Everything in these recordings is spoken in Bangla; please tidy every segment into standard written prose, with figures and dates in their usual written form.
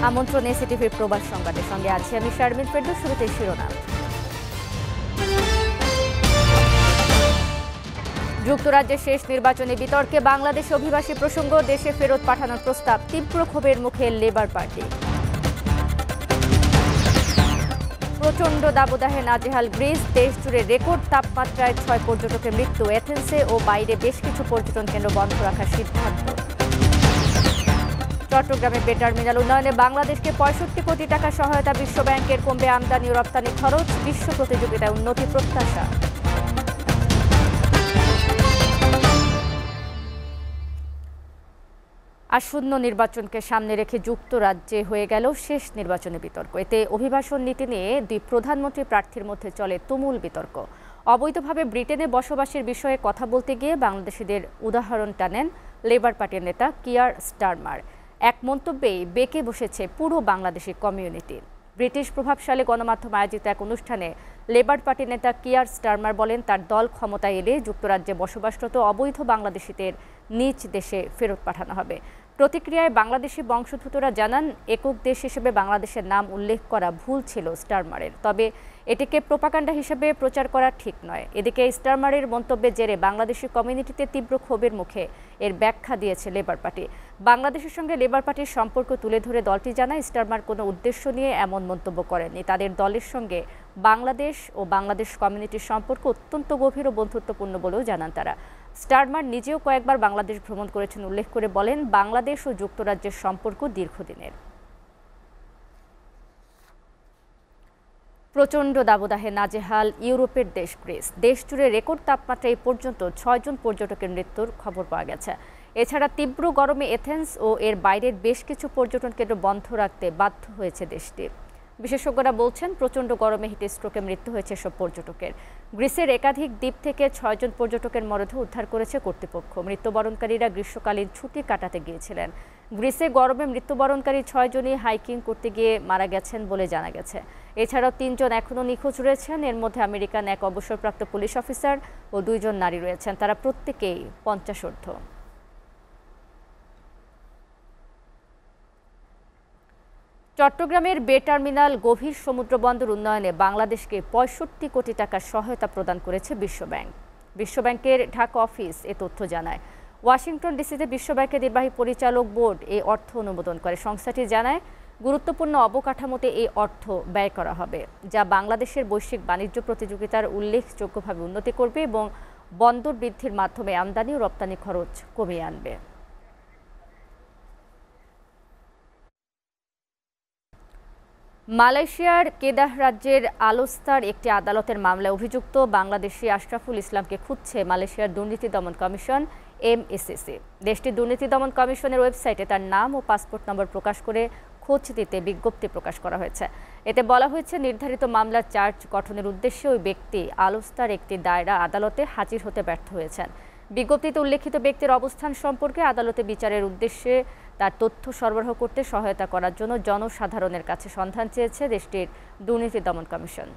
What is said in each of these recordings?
আমন্ত্রণ এসিটিভির প্রবাস সংবাদের সঙ্গে আছি আমি শারমিন ফেরদৌস। শুরুতে শিরোনাম। যুক্তরাজ্যের শেষ নির্বাচনী বিতর্কে বাংলাদেশ অভিবাসী প্রসঙ্গ, দেশে ফেরত পাঠানোর প্রস্তাব, তীব্র ক্ষোভের মুখে লেবার পার্টি। প্রচণ্ড দাবদাহে নাজেহাল গ্রিস, দেশ জুড়ে রেকর্ড তাপমাত্রায় 6 পর্যটকের মৃত্যু, এথেন্সে ও বাইরে বেশ কিছু পর্যটন কেন্দ্র বন্ধ রাখার সিদ্ধান্ত। চট্টগ্রামে বে টার্মিনাল উন্নয়নে বাংলাদেশকে 65 কোটি টাকা সহায়তা, বিশ্বব্যাংকের, কমবে আমদানি ও রপ্তানি খরচ, বিশ্ব প্রতিযোগিতায় উন্নতি প্রত্যাশা। আসন্ন নির্বাচনকে সামনে রেখে যুক্তরাজ্যে হয়ে গেল শেষ নির্বাচনী বিতর্ক। এতে অভিবাসন নীতি নিয়ে দুই প্রধানমন্ত্রী প্রার্থীর মধ্যে চলে তুমুল বিতর্ক। অবৈধভাবে ব্রিটেনে বসবাসের বিষয়ে কথা বলতে গিয়ে বাংলাদেশিদের উদাহরণ টানেন লেবার পার্টির নেতা কিয়ার স্টারমার। এক মন্তব্যেই বেঁকে বসেছে পুরো বাংলাদেশি কমিউনিটি। ব্রিটিশ প্রভাবশালী গণমাধ্যম আয়োজিত এক অনুষ্ঠানে লেবার পার্টির নেতা কিয়ার স্টারমার বলেন, তার দল ক্ষমতায় এলে যুক্তরাজ্যে বসবাসরত অবৈধ বাংলাদেশিদের নিজ দেশে ফেরত পাঠানো হবে। প্রতিক্রিয়ায় বাংলাদেশি বংশোদ্ভূতরা জানান, একক দেশ হিসেবে বাংলাদেশের নাম উল্লেখ করা ভুল ছিল স্টারমারের, তবে এটিকে প্রোপাগান্ডা হিসেবে প্রচার করা ঠিক নয়। এদিকে স্টারমারের মন্তব্যের জেরে বাংলাদেশি কমিউনিটিতে তীব্র ক্ষোভের মুখে এর ব্যাখ্যা দিয়েছে লেবার পার্টি। বাংলাদেশের সঙ্গে লেবার পার্টির সম্পর্ক তুলে ধরে দলটি জানায়, স্টারমার কোনো উদ্দেশ্য নিয়ে এমন মন্তব্য করেননি। তাদের দলের সঙ্গে বাংলাদেশ ও বাংলাদেশ কমিউনিটির সম্পর্ক অত্যন্ত গভীর ও বন্ধুত্বপূর্ণ বলেও জানান তারা। স্টারমার নিজেও কয়েকবার বাংলাদেশ ভ্রমণ করেছেন উল্লেখ করে বলেন, বাংলাদেশ ও যুক্তরাজ্যের সম্পর্ক দীর্ঘদিনের। প্রচণ্ড দাবদাহে নাজেহাল ইউরোপের দেশ গ্রিস, দেশ জুড়ে রেকর্ড তাপমাত্রা এই পর্যন্ত 6 জন পর্যটকের মৃত্যুর খবর পাওয়া গেছে। এছাড়া তীব্র গরমে এথেন্স ও এর বাইরের বেশ কিছু পর্যটন কেন্দ্র বন্ধ রাখতে বাধ্য হয়েছে দেশটি। বিশেষজ্ঞরা বলছেন, প্রচণ্ড গরমে হিট স্ট্রোকে মৃত্যু হয়েছে সব পর্যটকের। গ্রিসের একাধিক দ্বীপ থেকে 6 জন পর্যটকের মরদেহ উদ্ধার করেছে কর্তৃপক্ষ। মৃত্যুবরণকারীরা গ্রীষ্মকালীন ছুটি কাটাতে গিয়েছিলেন। গ্রিসে গরমে মৃত্যুবরণকারী 6 জনই হাইকিং করতে গিয়ে মারা গেছেন বলে জানা গেছে। এছাড়াও 3 জন এখনও নিখোঁজ রয়েছেন। এর মধ্যে আমেরিকান এক অবসরপ্রাপ্ত পুলিশ অফিসার ও 2 জন নারী রয়েছেন, তারা প্রত্যেকেই 50 ঊর্ধ্ব। চট্টগ্রামের বে টার্মিনাল গভীর সমুদ্র বন্দর উন্নয়নে বাংলাদেশকে 65 কোটি টাকার সহায়তা প্রদান করেছে বিশ্বব্যাংক। বিশ্বব্যাংকের ঢাকা অফিস এ তথ্য জানায়। ওয়াশিংটন ডিসিতে বিশ্বব্যাংকের নির্বাহী পরিচালক বোর্ড এই অর্থ অনুমোদন করে। সংস্থাটি জানায়, গুরুত্বপূর্ণ অবকাঠামোতে এই অর্থ ব্যয় করা হবে, যা বাংলাদেশের বৈশ্বিক বাণিজ্য প্রতিযোগিতার উল্লেখযোগ্যভাবে উন্নতি করবে এবং বন্দর বৃদ্ধির মাধ্যমে আমদানি ও রপ্তানি খরচ কমিয়ে আনবে। মালয়েশিয়ার কেদাহ রাজ্যের আলোস্তার একটি আদালতের মামলায় অভিযুক্ত বাংলাদেশি আশরাফুল ইসলামকে খুঁজছে মালয়েশিয়ার দুর্নীতি দমন কমিশন MACC। দেশটির দুর্নীতি দমন কমিশনের ওয়েবসাইটে তার নাম ও পাসপোর্ট নম্বর প্রকাশ করে খোঁজ দিতে বিজ্ঞপ্তি প্রকাশ করা হয়েছে। এতে বলা হয়েছে, নির্ধারিত মামলার চার্জ গঠনের উদ্দেশ্যে ওই ব্যক্তি আলোস্তার একটি দায়রা আদালতে হাজির হতে ব্যর্থ হয়েছেন। বিজ্ঞপ্তিতে উল্লেখিত ব্যক্তির অবস্থান সম্পর্কে আদালতে বিচারের উদ্দেশ্যে তার তথ্য সরবরাহ করতে সহায়তা করার জন্য জনসাধারণের কাছে সন্ধান চেয়েছে দেশটির দুর্নীতি দমন কমিশন।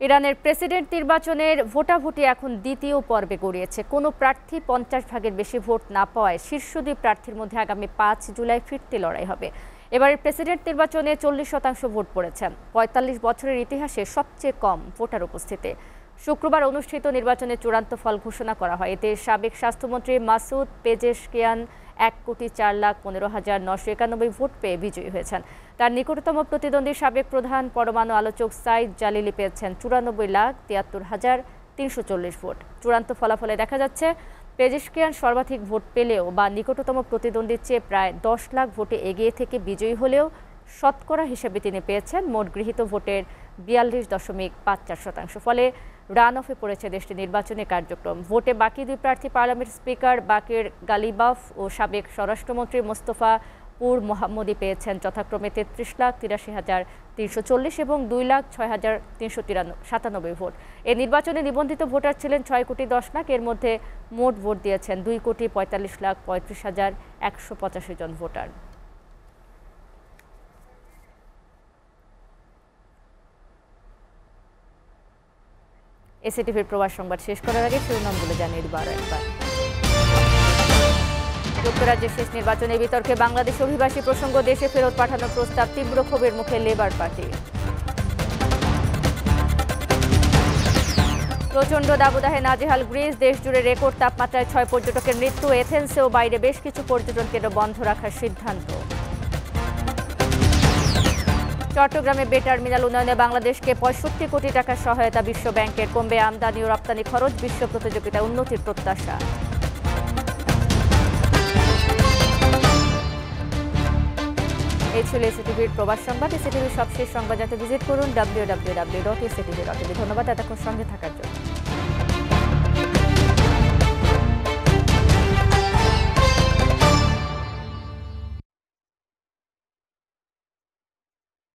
ইরানের প্রেসিডেন্ট নির্বাচনের ভোটাভুটি এখন দ্বিতীয় পর্বে গড়িয়েছে। কোনো প্রার্থী 50 ভাগের বেশি ভোট না পাওয়ায় শীর্ষ 2 প্রার্থীর মধ্যে আগামী 5 জুলাই ফিরতি লড়াই হবে। এবারের প্রেসিডেন্ট নির্বাচনে 40% ভোট পড়েছে, 45 বছরের ইতিহাসে সবচেয়ে কম ভোটার উপস্থিতি। শুক্রবার অনুষ্ঠিত নির্বাচনের চূড়ান্ত ফল ঘোষণা করা হয়। এতে সাবেক স্বাস্থ্যমন্ত্রী মাসুদ পেজেশকিয়ান 1,04,991 ভোট পেয়ে বিজয়ী হয়েছেন। তার নিকটতম প্রতিদ্বন্দ্বী সাবেক প্রধান পরমাণু আলোচক সাইদ জালিলি পেয়েছেন 94,73,340 ভোট। চূড়ান্ত ফলাফলে দেখা যাচ্ছে, পেজেশকিয়ান সর্বাধিক ভোট পেলেও বা নিকটতম প্রতিদ্বন্দ্বীর চেয়ে প্রায় 10 লাখ ভোটে এগিয়ে থেকে বিজয়ী হলেও শতকরা হিসেবে তিনি পেয়েছেন মোট গৃহীত ভোটের 42.54%। ফলে রান অফে পড়েছে দেশটির নির্বাচনী কার্যক্রম। ভোটে বাকি 2 প্রার্থী পার্লামেন্ট স্পিকার বাকের গালিবাফ ও সাবেক স্বরাষ্ট্রমন্ত্রী মোস্তফা পুর মোহাম্মদী পেয়েছেন যথাক্রমে 33,83,340 এবং 2,06,397 ভোট। এই নির্বাচনে নিবন্ধিত ভোটার ছিলেন 6 কোটি 10 লাখ। এর মধ্যে মোট ভোট দিয়েছেন 2,45,35,185 জন ভোটার। এসিটিভির প্রবাস সংবাদ শেষ করার আগে শিরোনামগুলো জানিয়ে দিব আরও একবার। যুক্তরাজ্যের শেষ নির্বাচনের বিতর্কে বাংলাদেশ অভিবাসী প্রসঙ্গ দেশে ফেরত পাঠানোর প্রস্তাব তীব্র ক্ষোভের মুখে লেবার পার্টি। প্রচণ্ড দাবদাহে নাজেহাল গ্রিস, দেশ জুড়ে রেকর্ড তাপমাত্রায় 6 পর্যটকের মৃত্যু। এথেন্সেও বাইরে বেশ কিছু পর্যটন কেন্দ্র বন্ধ রাখার সিদ্ধান্ত। চট্টগ্রামে বে টার্মিনাল উন্নয়নে বাংলাদেশকে 65 কোটি টাকার সহায়তা বিশ্ব ব্যাংকের। কমবে আমদানি ও রপ্তানি খরচ, বিশ্ব প্রতিযোগিতায় উন্নতির প্রত্যাশা। এই ছিল এসিটিভির প্রবাস সংবাদ। এসিটিভির সবশেষ সংবাদ জানতে ভিজিট করুন www.actv.tv। ধন্যবাদ এতক্ষণ সঙ্গে থাকার জন্য।